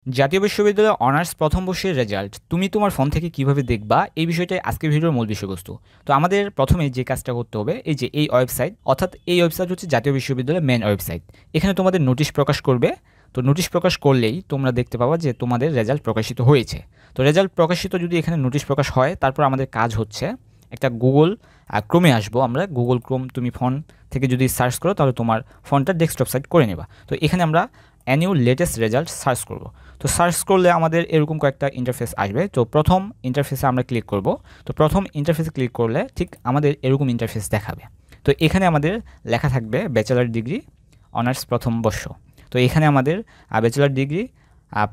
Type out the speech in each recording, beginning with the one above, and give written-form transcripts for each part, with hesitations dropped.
জাতীয় বিশ্ববিদ্যালয়ে অনার্স প্রথম বর্ষের রেজাল্ট তুমি তোমার ফোন থেকে কিভাবে দেখবা এই বিষয়টাই আজকের ভিডিওর মূল বিষয়বস্তু। তো আমাদের প্রথমে যে কাজটা করতে হবে এই যে এই ওয়েবসাইট, অর্থাৎ এই ওয়েবসাইট হচ্ছে জাতীয় বিশ্ববিদ্যালয়ের মেন ওয়েবসাইট। এখানে তোমাদের নোটিশ প্রকাশ করবে। তো নোটিশ প্রকাশ করলেই তোমরা দেখতে পাবা যে তোমাদের রেজাল্ট প্রকাশিত হয়েছে। তো রেজাল্ট প্রকাশিত যদি এখানে নোটিশ প্রকাশ হয়, তারপর আমাদের কাজ হচ্ছে একটা গুগল ক্রোমে আসবো আমরা। গুগল ক্রোম তুমি ফোন থেকে যদি সার্চ করো তাহলে তোমার ফোনটা ডেস্কটপ সাইট করে নেবা। তো এখানে আমরা অ্যানিউ লেটেস্ট রেজাল্ট সার্চ করব। তো সার্চ করলে আমাদের এরকম কয়েকটা ইন্টারফেস আসবে। তো প্রথম ইন্টারফেসে আমরা ক্লিক করব। তো প্রথম ইন্টারফেসে ক্লিক করলে ঠিক আমাদের এরকম ইন্টারফেস দেখাবে। তো এখানে আমাদের লেখা থাকবে ব্যাচেলার ডিগ্রি অনার্স প্রথম বর্ষ। তো এখানে আমাদের bachelor degree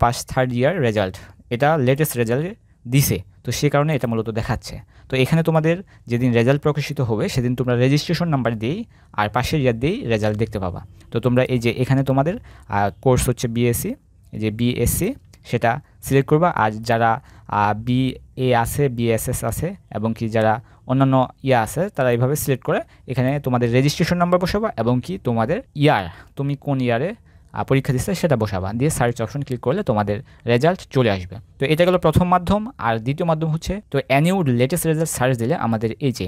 pass third year result, এটা লেটেস্ট রেজাল্ট দিছে। তো সে কারণে এটা মূলত দেখাচ্ছে। তো এখানে তোমাদের যেদিন রেজাল্ট প্রকাশিত হবে সেদিন তোমরা রেজিস্ট্রেশন নাম্বার দিয়েই আর পাশের ইয়ার দিয়েই রেজাল্ট দেখতে পাবা। তো তোমরা এই যে এখানে তোমাদের কোর্স হচ্ছে বিএসসি, এই যে বিএসসি সেটা সিলেক্ট করবা। আর যারা বিএ আছে, বিএসএস আছে এবং কি যারা অন্যান্য ইয়া আছে তারা এইভাবে সিলেক্ট করে এখানে তোমাদের রেজিস্ট্রেশন নাম্বার বসাবা এবং কি তোমাদের ইয়ার, তুমি কোন ইয়ারে পরীক্ষা দিচ্ছে সেটা বসাবা, দিয়ে সার্চ অপশন ক্লিক করলে তোমাদের রেজাল্ট চলে আসবে। তো এটা গেলো প্রথম মাধ্যম। আর দ্বিতীয় মাধ্যম হচ্ছে তো অ্যানিউ লেটেস্ট রেজাল্ট সার্চ দিলে আমাদের এই যে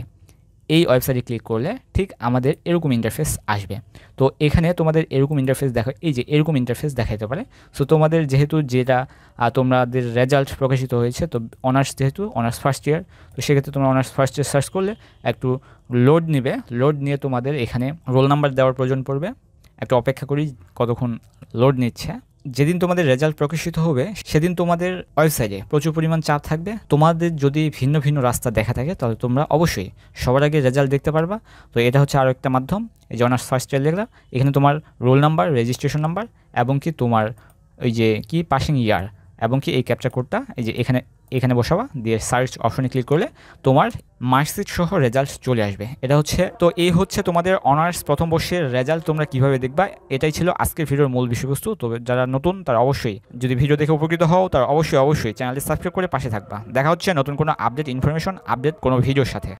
এই ওয়েবসাইটে ক্লিক করলে ঠিক আমাদের এরকম ইন্টারফেস আসবে। তো এখানে তোমাদের এরকম ইন্টারফেস দেখা, এই যে এরকম ইন্টারফেস দেখাতে পারে। সো তোমাদের যেহেতু যেটা তোমাদের রেজাল্ট প্রকাশিত হয়েছে, তো অনার্স যেহেতু অনার্স ফার্স্ট ইয়ার, তো সেক্ষেত্রে তোমরা অনার্স ফার্স্ট ইয়ার সার্চ করলে একটু লোড নেবে। লোড নিয়ে তোমাদের এখানে রোল নাম্বার দেওয়ার প্রয়োজন পড়বে। একটু অপেক্ষা করি কতক্ষণ লোড নিচ্ছে। যেদিন তোমাদের রেজাল্ট প্রকাশিত হবে সেদিন তোমাদের ওয়েবসাইটে প্রচুর পরিমাণ চাপ থাকবে। তোমাদের যদি ভিন্ন ভিন্ন রাস্তা দেখা থাকে তাহলে তোমরা অবশ্যই সবার আগে রেজাল্ট দেখতে পারবা। তো এটা হচ্ছে আরও একটা মাধ্যম। এই যে অনার্স ফার্স্ট ইয়ার দেখলাম, এখানে তোমার রোল নাম্বার, রেজিস্ট্রেশন নাম্বার এবং কি তোমার ওই যে কি পাসিং ইয়ার এবং কি এই ক্যাপচার কোডটা এই যে এখানে এখানে বসাবা, দিয়ে সার্চ অপশনে ক্লিক করলে তোমার মার্কশিট সহ রেজাল্ট চলে আসবে। এটা হচ্ছে, তো এই হচ্ছে তোমাদের অনার্স প্রথম বর্ষের রেজাল্ট তোমরা কিভাবে দেখবা। এটাই ছিল আজকের ভিডিওর মূল বিষয়বস্তু। তবে যারা নতুন তারা অবশ্যই, যদি ভিডিও দেখে উপকৃত হও তারা অবশ্যই চ্যানেলটি সাবস্ক্রাইব করে পাশে থাকবা। দেখা হচ্ছে নতুন কোনো আপডেট ইনফরমেশন, আপডেট কোনো ভিডিওর সাথে।